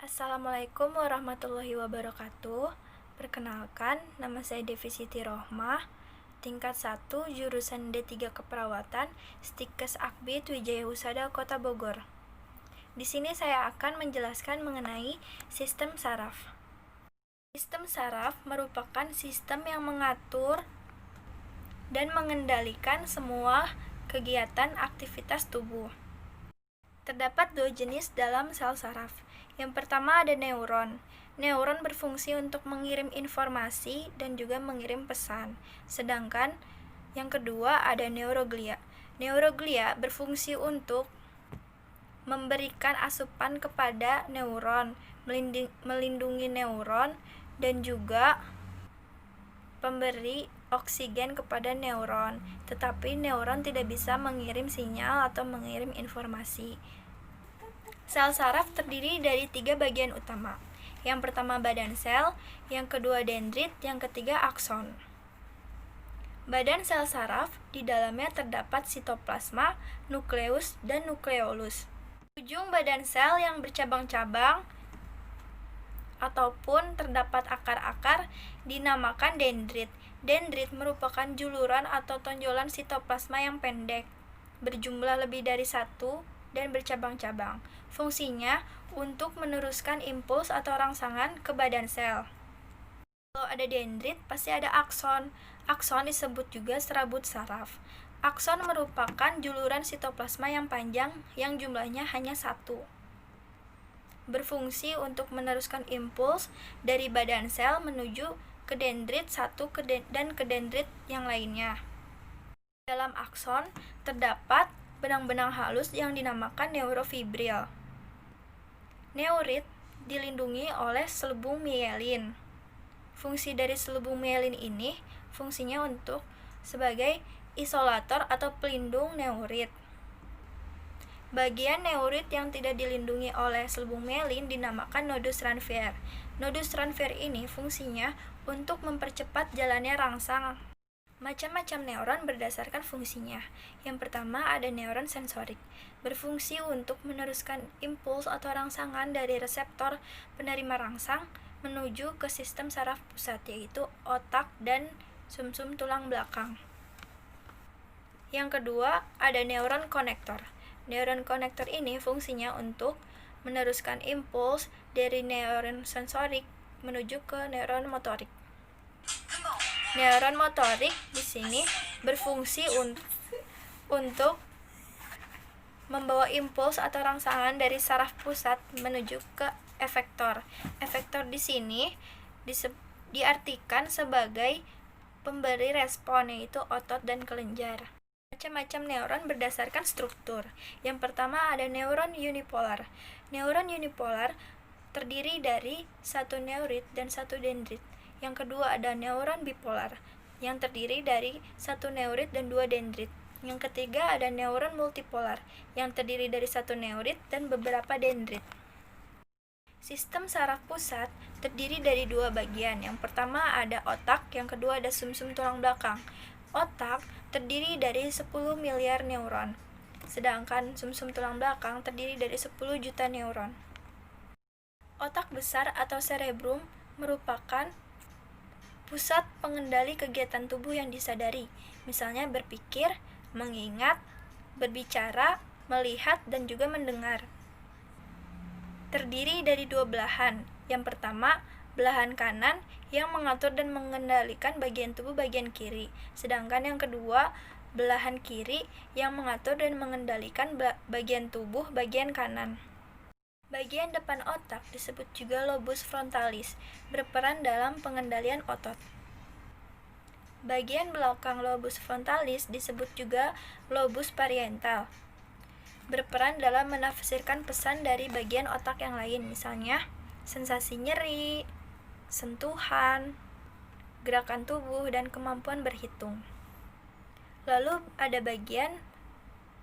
Assalamualaikum warahmatullahi wabarakatuh. Perkenalkan, nama saya Devi Siti Rohmah, tingkat 1, jurusan D3 Keperawatan, Stikes Akbid Wijaya Husada, Kota Bogor. Di sini saya akan menjelaskan mengenai sistem saraf. Sistem saraf merupakan sistem yang mengatur dan mengendalikan semua kegiatan aktivitas tubuh. Terdapat dua jenis dalam sel saraf. Yang pertama ada neuron. Neuron berfungsi untuk mengirim informasi dan juga mengirim pesan. Sedangkan yang kedua ada neuroglia. Neuroglia berfungsi untuk memberikan asupan kepada neuron, melindungi neuron, dan juga pemberi oksigen kepada neuron. Tetapi neuron tidak bisa mengirim sinyal atau mengirim informasi. Sel saraf terdiri dari 3 bagian utama. Yang pertama badan sel, yang kedua dendrit, yang ketiga akson. Badan sel saraf di dalamnya terdapat sitoplasma, nukleus, dan nukleolus. Ujung badan sel yang bercabang-cabang ataupun terdapat akar-akar dinamakan dendrit. Dendrit merupakan juluran atau tonjolan sitoplasma yang pendek, berjumlah lebih dari 1 dan bercabang-cabang. Fungsinya untuk meneruskan impuls atau rangsangan ke badan sel. Kalau ada dendrit, pasti ada akson. Akson disebut juga serabut saraf. Akson merupakan juluran sitoplasma yang panjang yang jumlahnya hanya 1. Berfungsi untuk meneruskan impuls dari badan sel menuju ke dendrit 1 dan ke dendrit yang lainnya. Dalam akson terdapat benang-benang halus yang dinamakan neurofibril. Neurit dilindungi oleh selubung mielin. Fungsi dari selubung mielin ini fungsinya untuk sebagai isolator atau pelindung neurit. Bagian neurit yang tidak dilindungi oleh selubung mielin dinamakan nodus Ranvier. Nodus Ranvier ini fungsinya untuk mempercepat jalannya rangsang. Macam-macam neuron berdasarkan fungsinya. Yang pertama ada neuron sensorik, berfungsi untuk meneruskan impuls atau rangsangan dari reseptor penerima rangsang menuju ke sistem saraf pusat, yaitu otak dan sumsum tulang belakang. Yang kedua ada neuron konektor. Neuron konektor ini fungsinya untuk meneruskan impuls dari neuron sensorik menuju ke neuron motorik. Neuron motorik di sini berfungsi untuk membawa impuls atau rangsangan dari saraf pusat menuju ke efektor. Efektor di sini diartikan sebagai pemberi respon, yaitu otot dan kelenjar. Macam-macam neuron berdasarkan struktur. Yang pertama ada neuron unipolar. Neuron unipolar terdiri dari 1 neurit dan 1 dendrit. Yang kedua ada neuron bipolar yang terdiri dari 1 neurit dan 2 dendrit. Yang ketiga ada neuron multipolar yang terdiri dari 1 neurit dan beberapa dendrit. Sistem saraf pusat terdiri dari 2 bagian. Yang pertama ada otak, yang kedua ada sumsum tulang belakang. Otak terdiri dari 10 miliar neuron, sedangkan sumsum tulang belakang terdiri dari 10 juta neuron. Otak besar atau cerebrum merupakan pusat pengendali kegiatan tubuh yang disadari, misalnya berpikir, mengingat, berbicara, melihat, dan juga mendengar. Terdiri dari 2 belahan. Yang pertama, belahan kanan yang mengatur dan mengendalikan bagian tubuh bagian kiri, sedangkan yang kedua, belahan kiri yang mengatur dan mengendalikan bagian tubuh bagian kanan. Bagian depan otak disebut juga lobus frontalis, berperan dalam pengendalian otot. Bagian belakang lobus frontalis disebut juga lobus parietal, berperan dalam menafsirkan pesan dari bagian otak yang lain, misalnya sensasi nyeri, sentuhan, gerakan tubuh, dan kemampuan berhitung. Lalu ada bagian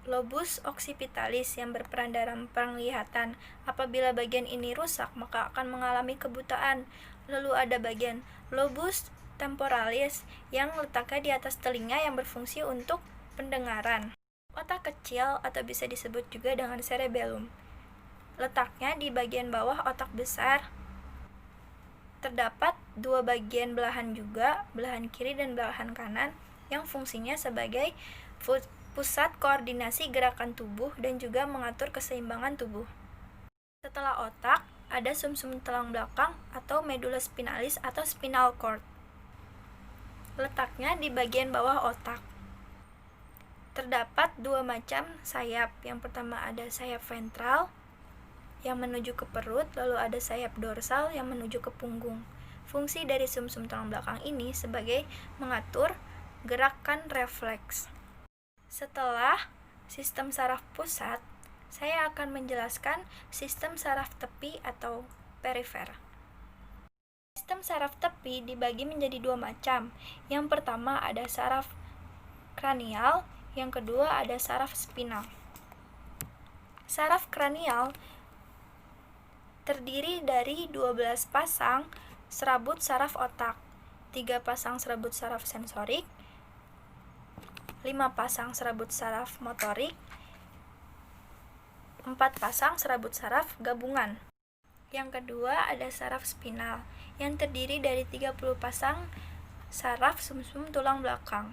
lobus occipitalis yang berperan dalam penglihatan. Apabila bagian ini rusak, maka akan mengalami kebutaan. Lalu ada bagian lobus temporalis yang letaknya di atas telinga yang berfungsi untuk pendengaran. Otak kecil atau bisa disebut juga dengan cerebellum Letaknya di bagian bawah otak besar. Terdapat dua bagian belahan juga, belahan kiri dan belahan kanan, yang fungsinya sebagai pusat koordinasi gerakan tubuh dan juga mengatur keseimbangan tubuh. Setelah otak, ada sumsum tulang belakang atau medula spinalis atau spinal cord. Letaknya di bagian bawah otak. Terdapat dua macam sayap. Yang pertama ada sayap ventral yang menuju ke perut, lalu ada sayap dorsal yang menuju ke punggung. Fungsi dari sumsum tulang belakang ini sebagai mengatur gerakan refleks. Setelah sistem saraf pusat, saya akan menjelaskan sistem saraf tepi atau perifer. Sistem saraf tepi dibagi menjadi dua macam. Yang pertama ada saraf kranial, yang kedua ada saraf spinal. Saraf kranial terdiri dari 12 pasang serabut saraf otak, 3 pasang serabut saraf sensorik, 5 pasang serabut saraf motorik, 4 pasang serabut saraf gabungan. Yang kedua ada saraf spinal yang terdiri dari 30 pasang saraf sumsum tulang belakang.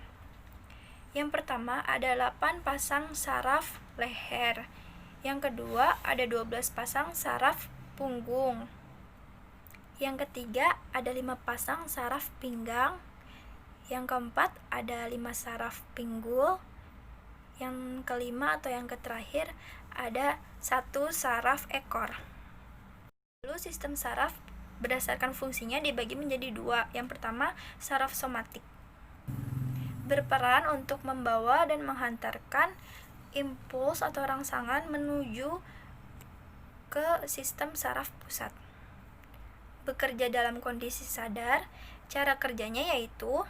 Yang pertama ada 8 pasang saraf leher. Yang kedua ada 12 pasang saraf punggung. Yang ketiga ada 5 pasang saraf pinggang. Yang keempat ada 5 saraf pinggul. Yang kelima atau yang terakhir ada 1 saraf ekor. Lalu sistem saraf berdasarkan fungsinya dibagi menjadi dua. Yang pertama saraf somatik, berperan untuk membawa dan menghantarkan impuls atau rangsangan menuju ke sistem saraf pusat. Bekerja dalam kondisi sadar, cara kerjanya yaitu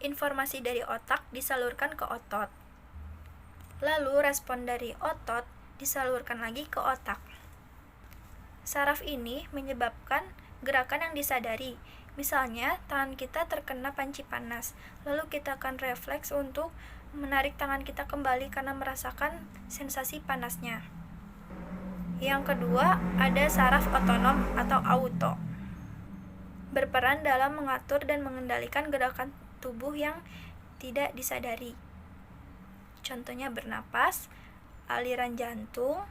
informasi dari otak disalurkan ke otot. Lalu respon dari otot disalurkan lagi ke otak. Saraf ini menyebabkan gerakan yang disadari. Misalnya, tangan kita terkena panci panas, lalu kita akan refleks untuk menarik tangan kita kembali karena merasakan sensasi panasnya. Yang kedua, ada saraf otonom atau auto, berperan dalam mengatur dan mengendalikan gerakan tubuh yang tidak disadari. Contohnya bernapas, aliran jantung,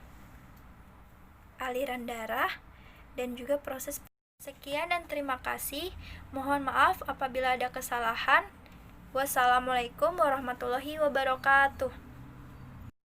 aliran darah, dan juga proses. Sekian dan terima kasih. Mohon maaf apabila ada kesalahan. Wassalamualaikum warahmatullahi wabarakatuh.